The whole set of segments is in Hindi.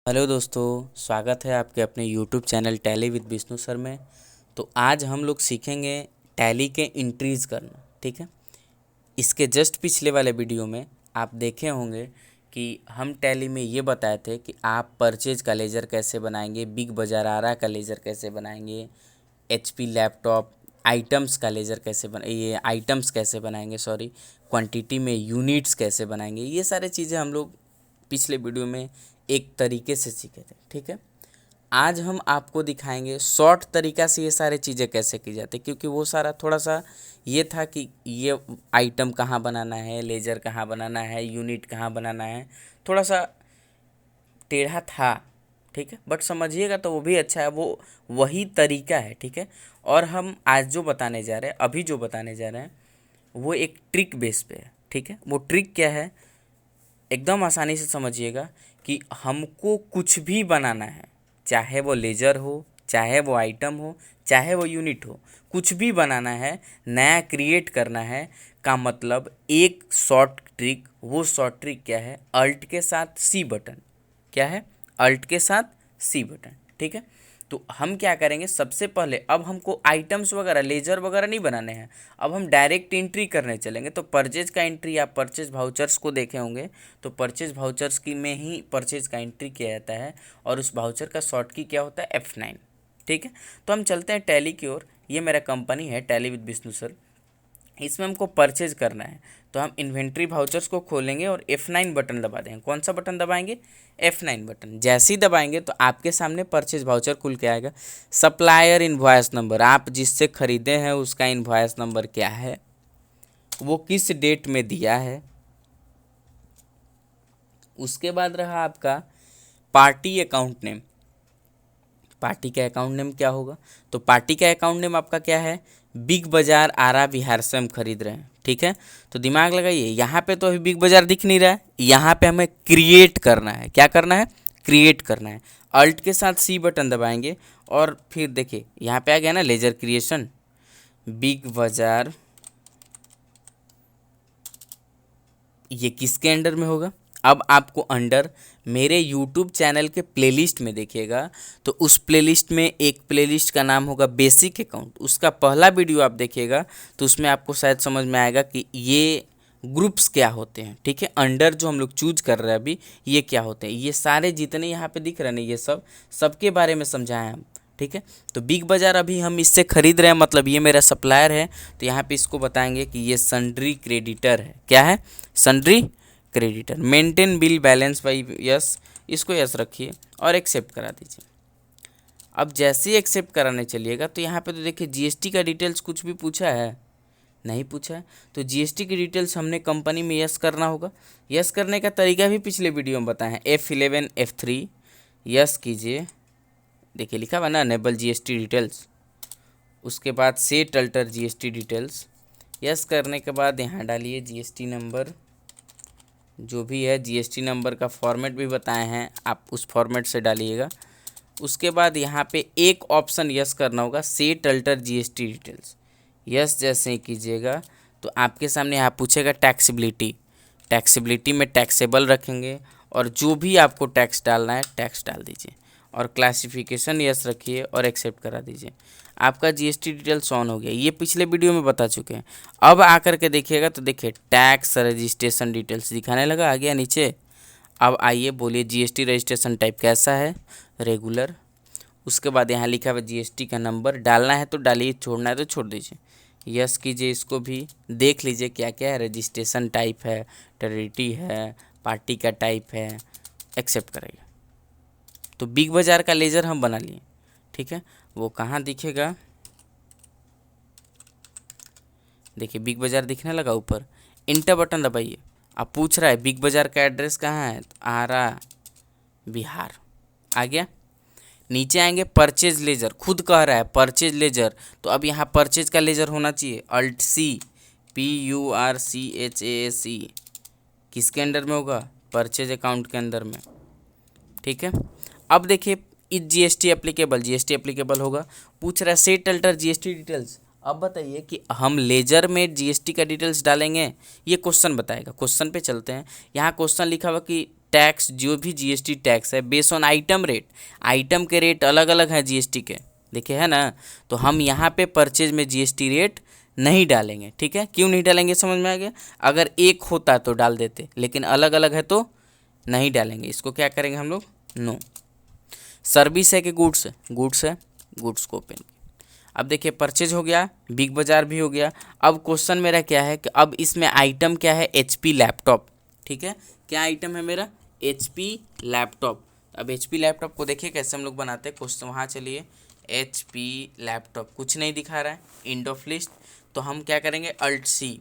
हेलो दोस्तों, स्वागत है आपके अपने YouTube channel tally with Vishnu sir में। तो आज हम लोग सीखेंगे टैली के इंट्रीज़ करना। ठीक है, इसके जस्ट पिछले वाले वीडियो में आप देखे होंगे कि हम टैली में ये बताए थे कि आप परचेज का लेजर कैसे बनाएंगे, बिग बाज़ार आरा का लेजर कैसे बनाएंगे, एचपी लैपटॉप आइटम्स का लेजर कैसे ये आइटम्स कैसे बनाएंगे, सॉरी, क्वांटिटी में यूनिट्स कैसे बनाएंगे। ये सारे चीज़ें हम लोग पिछले वीडियो में एक तरीके से सीखे थे। ठीक है, आज हम आपको दिखाएंगे शॉर्ट तरीका से ये सारे चीज़ें कैसे की जाती है, क्योंकि वो सारा थोड़ा सा ये था कि ये आइटम कहाँ बनाना है, लेजर कहाँ बनाना है, यूनिट कहाँ बनाना है, थोड़ा सा टेढ़ा था। ठीक है, बट समझिएगा तो वो भी अच्छा है, वो वही तरीका है। ठीक है, और हम आज जो बताने जा रहे हैं, अभी जो बताने जा रहे हैं, वो एक ट्रिक बेस पे है। ठीक है, वो ट्रिक क्या है, एकदम आसानी से समझिएगा कि हमको कुछ भी बनाना है, चाहे वो लेजर हो, चाहे वो आइटम हो, चाहे वो यूनिट हो, कुछ भी बनाना है, नया क्रिएट करना है का मतलब एक शॉर्ट ट्रिक। वो शॉर्ट ट्रिक क्या है, अल्ट के साथ सी बटन। क्या है, अल्ट के साथ सी बटन। ठीक है, तो हम क्या करेंगे, सबसे पहले अब हमको आइटम्स वगैरह लेजर वगैरह नहीं बनाने हैं, अब हम डायरेक्ट एंट्री करने चलेंगे। तो परचेज का एंट्री, आप परचेज वाउचर्स को देखे होंगे, तो परचेज वाउचर्स की में ही परचेज का एंट्री किया जाता है, और उस वाउचर का शॉर्ट की क्या होता है, F9। ठीक है, तो हम चलते हैं टैली की ओर। ये मेरा कंपनी है टैली विद विष्णु सर, इसमें हमको परचेज करना है। तो हम इन्वेंट्री वाउचर्स को खोलेंगे और F9 बटन दबा देंगे। कौन सा बटन दबाएंगे, F9 बटन। जैसे ही दबाएंगे तो आपके सामने परचेज वाउचर खुल के आएगा। सप्लायर इनवॉइस नंबर, आप जिससे ख़रीदे हैं उसका इनवॉइस नंबर क्या है, वो किस डेट में दिया है। उसके बाद रहा आपका पार्टी अकाउंट नेम। पार्टी का अकाउंट नेम क्या होगा, तो पार्टी का अकाउंट नेम आपका क्या है, बिग बाज़ार आरा बिहार से हम खरीद रहे हैं। ठीक है, तो दिमाग लगाइए, यहाँ पे तो अभी बिग बाज़ार दिख नहीं रहा है, यहाँ पे हमें क्रिएट करना है। क्या करना है, क्रिएट करना है। अल्ट के साथ सी बटन दबाएंगे और फिर देखिए यहाँ पे आ गया ना, लेजर क्रिएशन बिग बाज़ार। ये किसके अंडर में होगा, अब आपको अंडर मेरे YouTube चैनल के प्लेलिस्ट में देखिएगा, तो उस प्लेलिस्ट में एक प्लेलिस्ट का नाम होगा बेसिक अकाउंट। उसका पहला वीडियो आप देखिएगा तो उसमें आपको शायद समझ में आएगा कि ये ग्रुप्स क्या होते हैं। ठीक है, अंडर जो हम लोग चूज कर रहे हैं अभी, ये क्या होते हैं, ये सारे जितने यहाँ पे दिख रहे हैं, ये सब सबके बारे में समझाएं हम। ठीक है, तो बिग बाज़ार अभी हम इससे खरीद रहे हैं, मतलब ये मेरा सप्लायर है, तो यहाँ पे इसको बताएंगे कि ये सन्ड्री क्रेडिटर है। क्या है, sundry creditor. Maintain bill balance by yes, इसको यस रखिए और एक्सेप्ट करा दीजिए। अब जैसे ही एक्सेप्ट कराने चलिएगा तो यहाँ पे तो देखिए जीएसटी का डिटेल्स कुछ भी पूछा है, नहीं पूछा है। तो जीएसटी की डिटेल्स हमने कंपनी में यस करना होगा। यस करने का तरीका भी पिछले वीडियो में बताए हैं, F11 F3 यस कीजिए। देखिए लिखा हुआ ना, अनेबल जीएसटी डिटेल्स। उसके बाद set alter GST details. Yes करने के बाद यहाँ डालिए जीएसटी नंबर, जो भी है जीएसटी नंबर का फॉर्मेट भी बताए हैं, आप उस फॉर्मेट से डालिएगा। उसके बाद यहाँ पे एक ऑप्शन यस करना होगा, set alter GST details. Yes जैसे ही कीजिएगा तो आपके सामने यहाँ पूछेगा टैक्सेबिलिटी। टैक्सेबिलिटी में टैक्सेबल रखेंगे और जो भी आपको टैक्स डालना है टैक्स डाल दीजिए, और क्लासिफिकेशन यस रखिए और एक्सेप्ट करा दीजिए। आपका जीएसटी डिटेल्स ऑन हो गया, ये पिछले वीडियो में बता चुके हैं। अब आकर के देखिएगा तो देखिए टैक्स रजिस्ट्रेशन डिटेल्स दिखाने लगा, आ गया नीचे। अब आइए बोलिए जीएसटी रजिस्ट्रेशन टाइप कैसा है, रेगुलर। उसके बाद यहाँ लिखा हुआ जीएसटी का नंबर, डालना है तो डालिए, छोड़ना है तो छोड़ दीजिए। यस कीजिए, इसको भी देख लीजिए क्या क्या है, रजिस्ट्रेशन टाइप है, टेरिटरी है, पार्टी का टाइप है, एक्सेप्ट करेंगे। तो बिग बाज़ार का लेजर हम बना लिए। ठीक है, वो कहाँ दिखेगा, देखिए बिग बाज़ार दिखने लगा ऊपर, इंटर बटन दबाइए। अब पूछ रहा है बिग बाज़ार का एड्रेस कहाँ है, तो आरा बिहार आ गया। नीचे आएंगे परचेज लेजर, खुद कह रहा है परचेज लेजर, तो अब यहाँ परचेज का लेजर होना चाहिए, अल्ट सी, PURCHASE। किसके अंडर में होगा, परचेज अकाउंट के अंदर में। ठीक है, अब देखिए इस जीएसटी एप्लीकेबल, जीएसटी एप्लीकेबल होगा। पूछ रहा है सेट अल्टर जीएसटी डिटेल्स। अब बताइए कि हम लेजर में जीएसटी का डिटेल्स डालेंगे, ये क्वेश्चन बताएगा। क्वेश्चन पे चलते हैं, यहाँ क्वेश्चन लिखा हुआ कि टैक्स, जो भी जीएसटी टैक्स है base on item rate, item के रेट अलग अलग हैं जीएसटी के, देखिए है ना। तो हम यहाँ पे परचेज में जीएसटी रेट नहीं डालेंगे, ठीक है। क्यों नहीं डालेंगे समझ में आ गया। अगर एक होता तो डाल देते, लेकिन अलग अलग है तो नहीं डालेंगे। इसको क्या करेंगे हम लोग, नो। सर्विस है कि गुड्स है, गुड्स है, गुड्स को ओपन। अब देखिए परचेज हो गया, बिग बाजार भी हो गया। अब क्वेश्चन मेरा क्या है कि अब इसमें आइटम क्या है, एचपी लैपटॉप, ठीक है। क्या आइटम है मेरा, एचपी लैपटॉप। अब एचपी लैपटॉप को देखिए कैसे हम लोग बनाते हैं क्वेश्चन, वहाँ चलिए। एचपी लैपटॉप कुछ नहीं दिखा रहा है, एंड ऑफ लिस्ट। तो हम क्या करेंगे, अल्ट सी,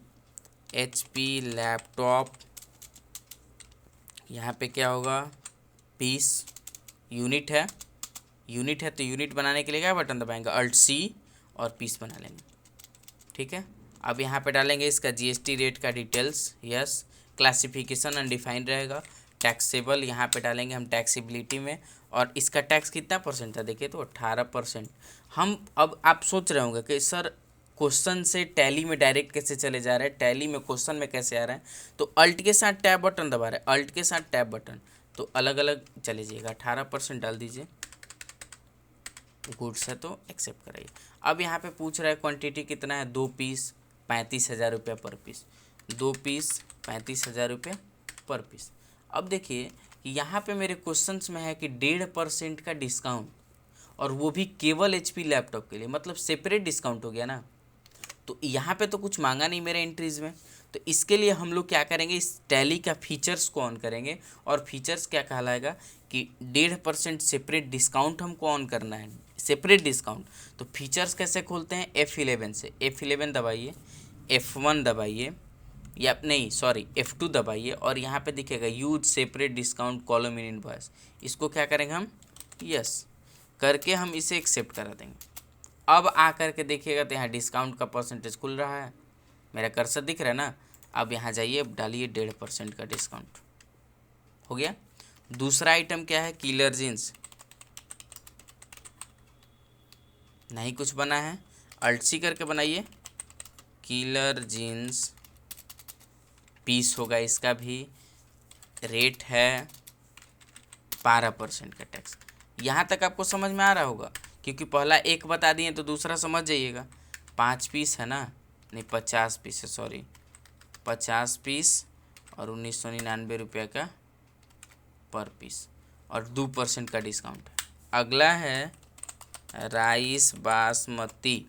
एचपी लैपटॉप। यहाँ पे क्या होगा, पीस, यूनिट है, यूनिट है तो यूनिट बनाने के लिए क्या बटन दबाएंगे, अल्ट सी, और पीस बना लेंगे, ठीक है। अब यहाँ पे डालेंगे इसका जीएसटी रेट का डिटेल्स, यस। क्लासिफिकेशन अनडिफाइंड रहेगा। टैक्सेबल यहाँ पे डालेंगे हम टैक्सेबिलिटी में, और इसका टैक्स कितना परसेंट था, देखिए तो 18%। हम, अब आप सोच रहे होंगे कि सर क्वेश्चन से टैली में डायरेक्ट कैसे चले जा रहे हैं, टैली में क्वेश्चन में कैसे आ रहे हैं। तो अल्ट के साथ टैब बटन दबा रहे हैं, अल्ट के साथ टैब बटन, तो अलग अलग चले जाइएगा। 18% डाल दीजिए, गुड्स है तो एक्सेप्ट कराइए। अब यहाँ पे पूछ रहा है क्वांटिटी कितना है, 2 पीस 35,000 रुपया पर पीस, 2 पीस 35,000 रुपये पर पीस। अब देखिए यहाँ पे मेरे क्वेश्चंस में है कि 1.5% का डिस्काउंट, और वो भी केवल एचपी लैपटॉप के लिए, मतलब सेपरेट डिस्काउंट हो गया ना। तो यहाँ पे तो कुछ मांगा नहीं मेरे एंट्रीज में, तो इसके लिए हम लोग क्या करेंगे, इस टैली का फीचर्स को ऑन करेंगे। और फीचर्स क्या कहलाएगा कि 1.5% सेपरेट डिस्काउंट हमको ऑन करना है, सेपरेट डिस्काउंट। तो फीचर्स कैसे खोलते हैं, F11 से, F11 दबाइए, F1 दबाइए, या नहीं सॉरी F2 दबाइए, और यहाँ पे दिखेगा use separate discount column in invoice. इसको क्या करेंगे हम, यस करके हम इसे एक्सेप्ट करा देंगे। अब आ करके देखिएगा तो यहाँ डिस्काउंट का परसेंटेज खुल रहा है, मेरा कर्सर दिख रहा है ना। अब यहाँ जाइए, अब डालिए 1.5% का डिस्काउंट, हो गया। दूसरा आइटम क्या है, किलर जीन्स, नहीं कुछ बना है, अल्ट सी करके बनाइए, किलर जीन्स पीस होगा, इसका भी रेट है 12% का टैक्स। यहाँ तक आपको समझ में आ रहा होगा, क्योंकि पहला एक बता दिए तो दूसरा समझ जाइएगा। 5 पीस है ना, नहीं 50 पीस है, सॉरी 50 पीस और 1999 रुपये का पर पीस, और 2% का डिस्काउंट है। अगला है राइस बासमती,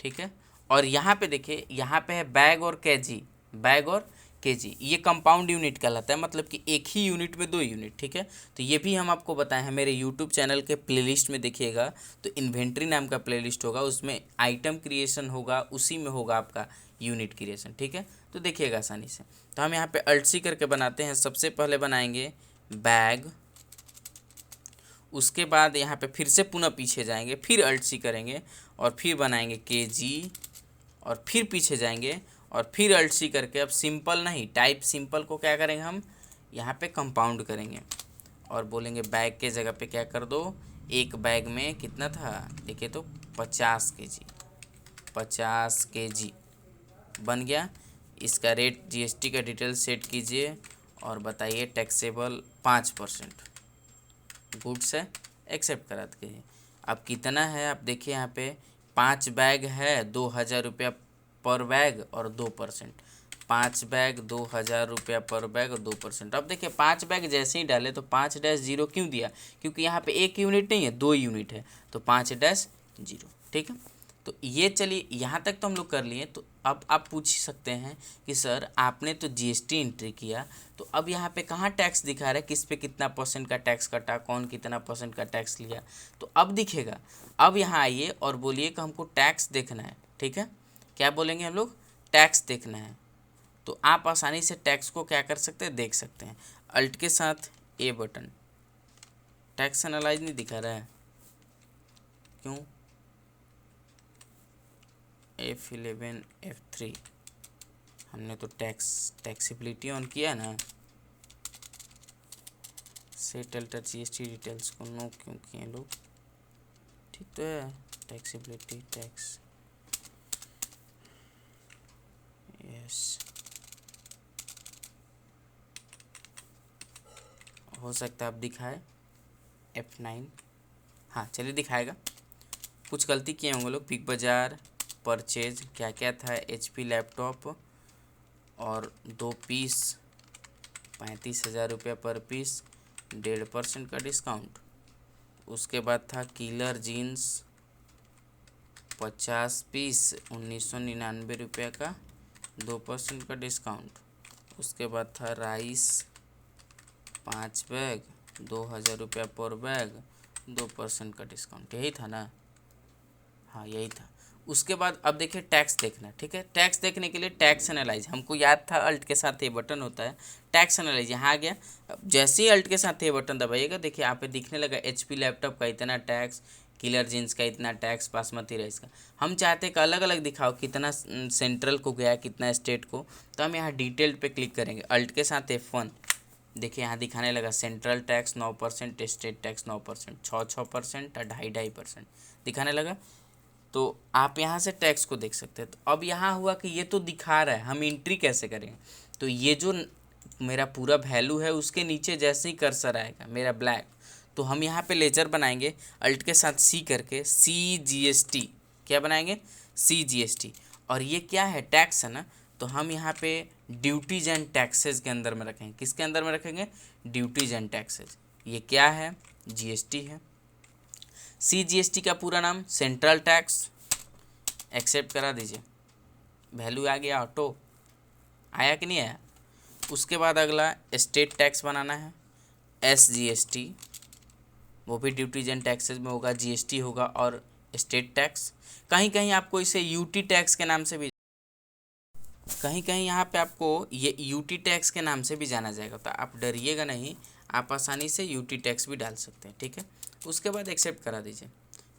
ठीक है। और यहाँ पे देखिए, यहाँ पे है बैग और केजी, बैग और केजी, ये कंपाउंड यूनिट कहलाता है, मतलब कि एक ही यूनिट में 2 यूनिट, ठीक है। तो ये भी हम आपको बताए हैं, मेरे यूट्यूब चैनल के प्लेलिस्ट में देखिएगा तो इन्वेंट्री नाम का प्लेलिस्ट होगा, उसमें आइटम क्रिएशन होगा, उसी में होगा आपका यूनिट क्रिएशन, ठीक है। तो देखिएगा आसानी से। तो हम यहाँ पे अल्ट सी करके बनाते हैं। सबसे पहले बनाएंगे बैग, उसके बाद यहाँ पे फिर से पुनः पीछे जाएंगे, फिर अल्ट सी करेंगे, और फिर बनाएंगे केजी, और फिर पीछे जाएंगे, और फिर अल्ट सी करके, अब सिंपल नहीं, टाइप सिंपल को क्या करेंगे हम यहाँ पे कंपाउंड करेंगे, और बोलेंगे बैग के जगह पे क्या कर दो, एक बैग में कितना था देखिए तो 50 केजी, 50 केजी बन गया। इसका रेट जीएसटी का डिटेल सेट कीजिए, और बताइए टैक्सेबल 5%, गुड्स है एक्सेप्ट करा दीजिए। अब कितना है, आप देखिए यहाँ पे 5 बैग है, 2,000 रुपया पर बैग और 2%, 5 बैग 2,000 रुपया पर बैग और 2%। अब देखिए 5 बैग जैसे ही डाले तो 5-0 क्यों दिया, क्योंकि यहाँ पे एक यूनिट नहीं है, 2 यूनिट है, तो 5-0, ठीक है। तो ये चलिए यहाँ तक तो हम लोग कर लिए। तो अब आप पूछ सकते हैं कि सर आपने तो जीएसटी एंट्री किया, तो अब यहाँ पे कहाँ टैक्स दिखा रहा है, किस पे कितना % का टैक्स कटा, कौन कितना % का टैक्स लिया, तो अब दिखेगा। अब यहाँ आइए और बोलिए कि हमको टैक्स देखना है, ठीक है। क्या बोलेंगे हम लोग, टैक्स देखना है। तो आप आसानी से टैक्स को क्या कर सकते हैं, देख सकते हैं। अल्ट के साथ ए बटन, टैक्स एनालाइज नहीं दिखा रहा है, क्यों, F11 F3 हमने तो टैक्सेबिलिटी ऑन किया ना, सेट अल्टर जीएसटी डिटेल्स को नो क्यों किए लोग, ठीक तो है। टैक्सेबिलिटी टैक्स, यस हो सकता है अब दिखाए F9, हाँ चलिए दिखाएगा। कुछ गलती किए होंगे लोग। बिग बाज़ार परचेज क्या क्या था, HP लैपटॉप और 2 पीस 35,000 रुपया पर पीस, 1.5% का डिस्काउंट। उसके बाद था किलर जीन्स 50 पीस 1999 रुपये का, 2% का डिस्काउंट। उसके बाद था राइस 5 बैग 2,000 रुपया पर बैग, 2% का डिस्काउंट। यही था ना, हाँ यही था। उसके बाद अब देखिए टैक्स देखना, ठीक है। टैक्स देखने के लिए टैक्स एनालाइज, हमको याद था अल्ट के साथ ये बटन होता है। टैक्स एनालाइज यहाँ आ गया। अब जैसे ही अल्ट के साथ ये बटन दबाइएगा, देखिए यहाँ पे दिखने लगा HP लैपटॉप का इतना टैक्स, किलर जीन्स का इतना टैक्स, बासमती राइस का। हम चाहते हैं कि अलग अलग दिखाओ, कितना सेंट्रल को गया, कितना स्टेट को। तो हम यहाँ डिटेल पे क्लिक करेंगे, अल्ट के साथ F1। देखिए यहाँ दिखाने लगा सेंट्रल टैक्स 9%, स्टेट टैक्स 9%, 6% और 2.5% दिखाने लगा। तो आप यहाँ से टैक्स को देख सकते हैं। तो अब यहाँ हुआ कि ये तो दिखा रहा है, हम एंट्री कैसे करेंगे। तो ये जो मेरा पूरा वैल्यू है उसके नीचे जैसे ही कर्सर आएगा मेरा ब्लैक, तो हम यहाँ पे लेजर बनाएंगे अल्ट के साथ C करके, CGST क्या बनाएंगे, CGST। और ये क्या है, टैक्स है ना। तो हम यहाँ पे ड्यूटीज एंड टैक्सेस के अंदर में रखेंगे। किसके अंदर में रखेंगे, ड्यूटीज एंड टैक्सेस। ये क्या है, GST है। CGST का पूरा नाम सेंट्रल टैक्स, एक्सेप्ट करा दीजिए। वैल्यू आ गया, ऑटो आया कि नहीं आया। उसके बाद अगला स्टेट टैक्स बनाना है, SGST। वो भी ड्यूटीज एंड टैक्सेस में होगा, GST होगा और स्टेट टैक्स। कहीं कहीं आपको इसे UT टैक्स के नाम से भी, कहीं कहीं यहाँ पे आपको ये UT टैक्स के नाम से भी जाना जाएगा। तो आप डरिएगा नहीं, आप आसानी से UT टैक्स भी डाल सकते हैं, ठीक है। उसके बाद एक्सेप्ट करा दीजिए।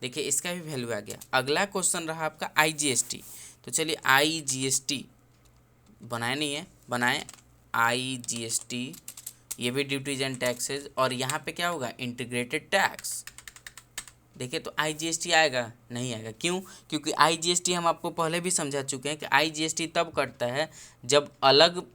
देखिए इसका भी वैल्यू आ गया। अगला क्वेश्चन रहा आपका IGST। तो चलिए IGST बनाए, नहीं है बनाए, IGST। ये भी ड्यूटीज एंड टैक्सेस। और यहाँ पे क्या होगा, इंटीग्रेटेड टैक्स। देखिए तो IGST आएगा, नहीं आएगा। क्यों, क्योंकि IGST हम आपको पहले भी समझा चुके हैं कि IGST तब कटता है जब अलग,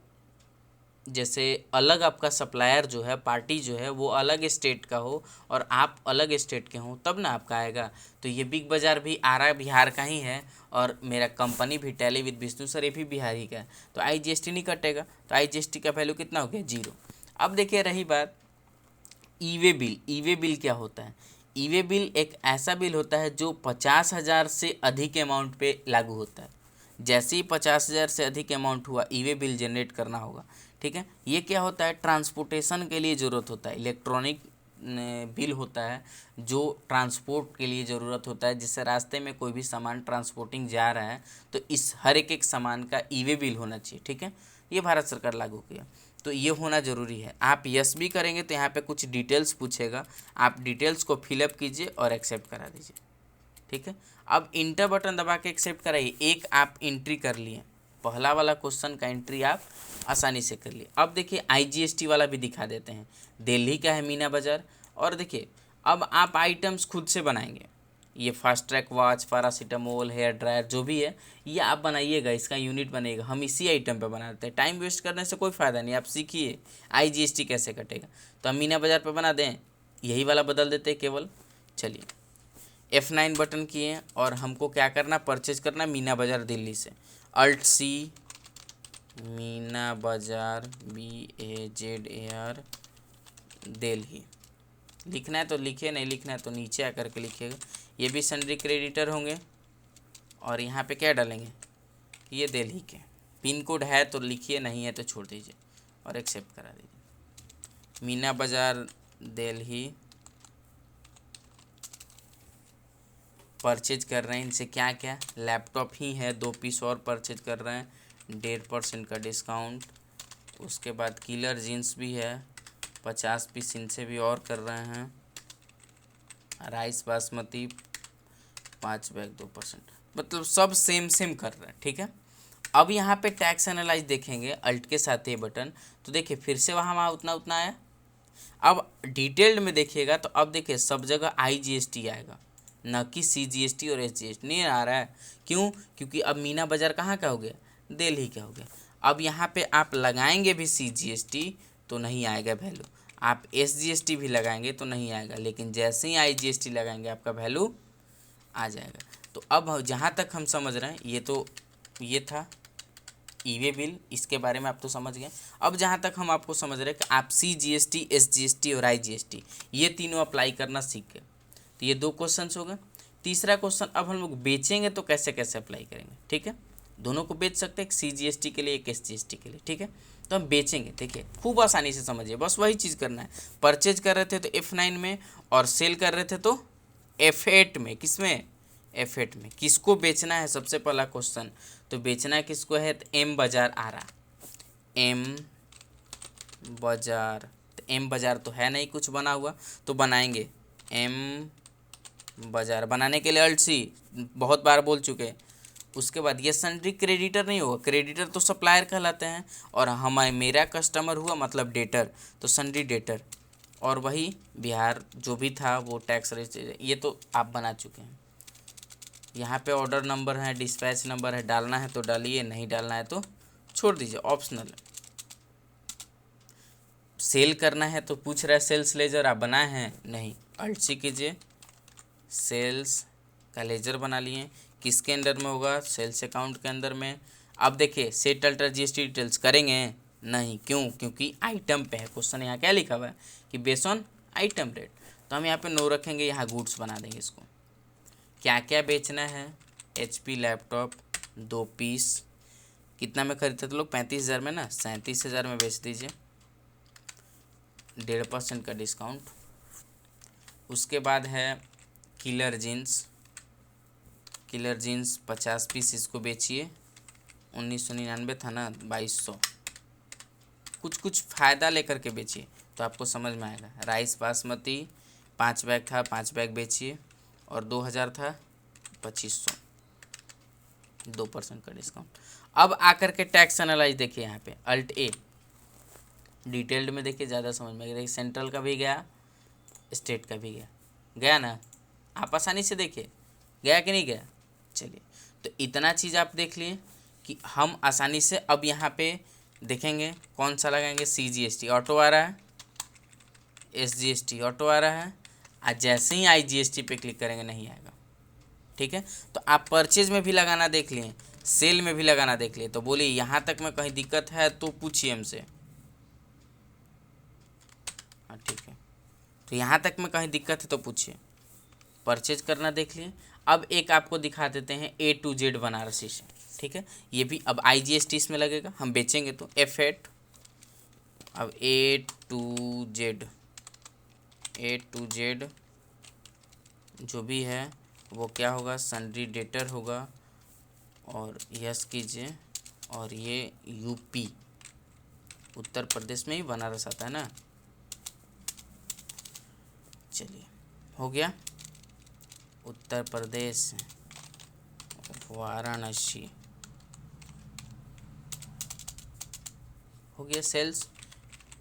जैसे अलग आपका सप्लायर जो है, पार्टी जो है वो अलग स्टेट का हो और आप अलग स्टेट के हों, तब ना आपका आएगा। तो ये बिग बाज़ार भी आरा बिहार का ही है और मेरा कंपनी भी टैली विद विष्णु सर ये भी बिहार ही का है। तो IGST नहीं कटेगा। तो IGST का वैल्यू कितना हो गया, 0। अब देखिए रही बात ई-वे बिल। ई-वे बिल क्या होता है, ई-वे बिल एक ऐसा बिल होता है जो 50,000 से अधिक अमाउंट पे लागू होता है। जैसे ही 50,000 से अधिक अमाउंट हुआ, ई-वे बिल जनरेट करना होगा, ठीक है। ये क्या होता है, ट्रांसपोर्टेशन के लिए ज़रूरत होता है। इलेक्ट्रॉनिक बिल होता है जो ट्रांसपोर्ट के लिए ज़रूरत होता है। जिससे रास्ते में कोई भी सामान ट्रांसपोर्टिंग जा रहा है तो इस हर एक सामान का ई-वे बिल होना चाहिए, ठीक है। ये भारत सरकार लागू किया, तो ये होना ज़रूरी है। आप यस भी करेंगे तो यहाँ पे कुछ डिटेल्स पूछेगा, आप डिटेल्स को फिलअप कीजिए और एक्सेप्ट करा दीजिए, ठीक है। अब इंटर बटन दबा के एक्सेप्ट कराइए। एक आप एंट्री कर लिए, पहला वाला क्वेश्चन का एंट्री आप आसानी से कर लिए। अब देखिए IGST वाला भी दिखा देते हैं। दिल्ली का है मीना बाज़ार। और देखिए अब आप आइटम्स खुद से बनाएंगे। ये fast track watch, paracetamol, hair dryer जो भी है ये आप बनाइएगा, इसका यूनिट बनेगा। हम इसी आइटम पे बनाते हैं, टाइम वेस्ट करने से कोई फ़ायदा नहीं। आप सीखिए IGST कैसे कटेगा। तो हम मीना बाज़ार पे बना दें, यही वाला बदल देते हैं केवल। चलिए F9 बटन किए और हमको क्या करना, परचेज करना मीना बाज़ार दिल्ली से। अल्ट C मीना बाज़ार BAZAR दिल्ली लिखना है तो लिखिए, नहीं लिखना है तो नीचे आकर के लिखिएगा। ये भी सन्ड्री क्रेडिटर होंगे और यहाँ पे क्या डालेंगे, ये दिल्ली के। पिन कोड है तो लिखिए, नहीं है तो छोड़ दीजिए और एक्सेप्ट करा दीजिए। मीना बाज़ार दिल्ली परचेज कर रहे हैं। इनसे क्या क्या, लैपटॉप ही है, 2 पीस और परचेज कर रहे हैं, 1.5% का डिस्काउंट। उसके बाद किलर जीन्स भी है, 50 पीस इनसे भी और कर रहे हैं। राइस बासमती 5 बैग 2%, मतलब सब सेम सेम कर रहे हैं, ठीक है। अब यहाँ पे टैक्स एनालाइज देखेंगे अल्ट के साथ ये बटन, तो देखिए फिर से वहाँ उतना उतना आया। अब डिटेल्ड में देखिएगा तो अब देखिए सब जगह IGST आएगा, न कि CGST और SGST नहीं आ रहा है। क्यों, क्योंकि अब मीना बाज़ार कहाँ का हो गया, दिल्ली का हो गया। अब यहाँ पे आप लगाएंगे भी CGST तो नहीं आएगा वैल्यू। आप SGST भी लगाएंगे तो नहीं आएगा, लेकिन जैसे ही IGST लगाएंगे आपका वैल्यू आ जाएगा। तो अब जहाँ तक हम समझ रहे हैं, ये था ई-वे बिल, इसके बारे में आप तो समझ गए। अब जहाँ तक हम आपको समझ रहे हैं कि आप CGST, SGST और IGST ये तीनों अप्लाई करना सीख गए। तो ये 2 क्वेश्चन हो गए। तीसरा क्वेश्चन, अब हम लोग बेचेंगे तो कैसे कैसे अप्लाई करेंगे, ठीक है। दोनों को बेच सकते हैं, एक CGST के लिए, एक SGST के लिए, ठीक है। तो हम बेचेंगे, देखिए खूब आसानी से समझिए, बस वही चीज़ करना है। परचेज कर रहे थे तो F9 में, और सेल कर रहे थे तो F8 में। किसमें? F8 में। किसको बेचना है सबसे पहला क्वेश्चन, तो बेचना है किसको है, तो M बाजार आ रहा, M बाजार। तो M बाजार तो है नहीं कुछ बना हुआ, तो बनाएंगे M बाजार। बनाने के लिए अल्ट सी बहुत बार बोल चुके हैं। उसके बाद ये सन्ड्री क्रेडिटर नहीं होगा, क्रेडिटर तो सप्लायर कहलाते हैं, और मेरा कस्टमर हुआ मतलब डेटर, तो सन्ड्री डेटर। और वही बिहार जो भी था वो टैक्स रजिस्टर, ये तो आप बना चुके हैं। यहाँ पे ऑर्डर नंबर है, डिस्पैच नंबर है, डालना है तो डालिए, नहीं डालना है तो छोड़ दीजिए, ऑप्शनल है। सेल करना है तो पूछ रहा है सेल्स लेजर, आप बनाए हैं नहीं, अल्ट सी कीजिए, सेल्स का लेजर बना लिए। किसके अंडर में होगा, सेल्स अकाउंट के अंदर में। अब देखिए सेट अल्टर GST डिटेल्स करेंगे नहीं, क्यों, क्योंकि आइटम पे है क्वेश्चन। यहाँ क्या लिखा हुआ है कि बेस्ड ऑन आइटम रेट, तो हम यहाँ पे नो रखेंगे, यहाँ गुड्स बना देंगे इसको। क्या क्या बेचना है, HP लैपटॉप 2 पीस, कितना में खरीदते थे लोग, 35,000 में ना, 37,000 में बेच दीजिए, 1.5% का डिस्काउंट। उसके बाद है killer jeans, killer jeans 50 piece, इसको बेचिए, 1999 था ना, 2200। कुछ कुछ फ़ायदा लेकर के बेचिए तो आपको समझ में आएगा। राइस बासमती 5 बैग था, 5 बैग बेचिए, और 2000 था, 2500, 2% का डिस्काउंट। अब आकर के टैक्स एनालाइज देखिए, यहाँ पे अल्ट A डिटेल्ड में देखिए, ज़्यादा समझ में आएगा। सेंट्रल का भी गया, स्टेट का भी गया ना, आप आसानी से देखिए गया कि नहीं गया। चलिए, तो इतना चीज़ आप देख लिए कि हम आसानी से अब यहाँ पे देखेंगे कौन सा लगाएंगे। CGST ऑटो आ रहा है, SGST ऑटो आ रहा है, और जैसे ही IGST पे क्लिक करेंगे नहीं आएगा, ठीक है। तो आप परचेज में भी लगाना देख लिए, सेल में भी लगाना देख लिए, तो बोलिए यहाँ तक में कहीं दिक्कत है तो पूछिए हमसे। हाँ ठीक है, तो यहाँ तक में कहीं दिक्कत है तो पूछिए। परचेज करना देख लिए। अब एक आपको दिखा देते हैं A to Z बनारसी से, ठीक है। ये भी अब IGST इसमें लगेगा, हम बेचेंगे तो F8। अब A to Z जो भी है वो क्या होगा, सन्ड्री डेटर होगा, और यस कीजिए। और ये UP उत्तर प्रदेश में ही बनारस आता है ना। चलिए हो गया, उत्तर प्रदेश वाराणसी हो गया। सेल्स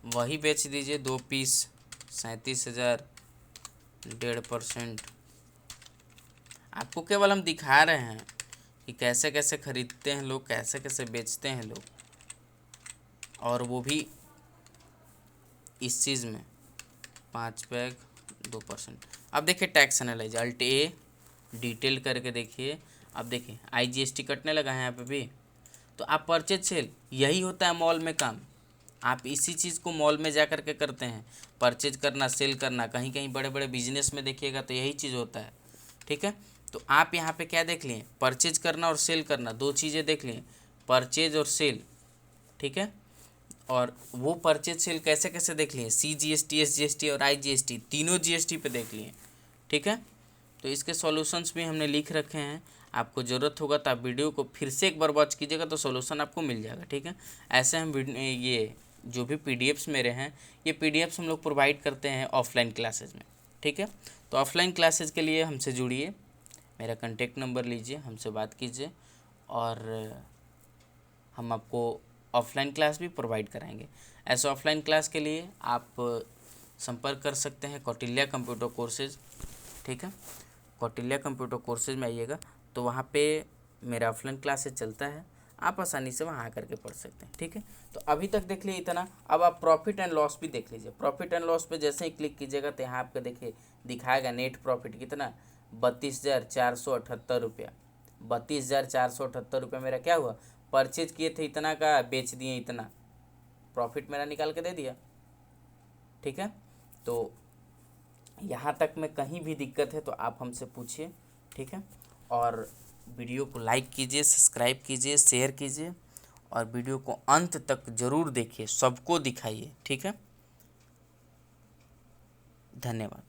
वही बेच दीजिए, 2 पीस 37,000, 1.5%। आपको केवल हम दिखा रहे हैं कि कैसे कैसे खरीदते हैं लोग, कैसे कैसे बेचते हैं लोग, और वो भी इस चीज़ में 5 बैग 2%। अब देखिए tax analyze, alt A detail करके देखिए। अब देखिए IGST कटने लगा है यहाँ पे भी। तो आप परचेज सेल, यही होता है मॉल में काम, आप इसी चीज़ को मॉल में जा कर के करते हैं, परचेज करना, सेल करना। कहीं कहीं बड़े बड़े बिजनेस में देखिएगा तो यही चीज़ होता है, ठीक है। तो आप यहाँ पे क्या देख लिए, परचेज करना और सेल करना, 2 चीज़ें देख लिए, परचेज और सेल, ठीक है। और वो परचेज सेल कैसे कैसे देख लिए, CGST, SGST और IGST तीनों GST पे देख लिए, ठीक है। तो इसके सॉल्यूशंस भी हमने लिख रखे हैं, आपको ज़रूरत होगा तो आप वीडियो को फिर से एक बार वॉच कीजिएगा तो सॉल्यूशन आपको मिल जाएगा, ठीक है। ऐसे हम ये जो भी PDFs मेरे हैं, ये PDFs हम लोग प्रोवाइड करते हैं ऑफलाइन क्लासेज में, ठीक है। तो ऑफलाइन क्लासेज के लिए हमसे जुड़िए, मेरा कॉन्टेक्ट नंबर लीजिए, हमसे बात कीजिए, और हम आपको ऑफलाइन क्लास भी प्रोवाइड कराएंगे। ऐसे ऑफलाइन क्लास के लिए आप संपर्क कर सकते हैं कौटिल्य कंप्यूटर कोर्सेज, ठीक है। कौटिल्य कंप्यूटर कोर्सेज में आइएगा तो वहाँ पे मेरा ऑफलाइन क्लासेज चलता है, आप आसानी से वहाँ आकर के पढ़ सकते हैं। ठीक है, तो अभी तक देख लिए इतना। अब आप प्रॉफिट एंड लॉस भी देख लीजिए। प्रॉफिट एंड लॉस पे जैसे ही क्लिक कीजिएगा तो यहाँ आपको देखिए दिखाएगा नेट प्रॉफिट कितना, 32,478 रुपया। 32,478 रुपया मेरा क्या हुआ, परचेज किए थे इतना का, बेच दिए इतना, प्रॉफिट मेरा निकाल के दे दिया। ठीक है, तो यहाँ तक में कहीं भी दिक्कत है तो आप हमसे पूछिए। ठीक है, और वीडियो को लाइक कीजिए, सब्सक्राइब कीजिए, शेयर कीजिए और वीडियो को अंत तक ज़रूर देखिए, सबको दिखाइए। ठीक है, धन्यवाद।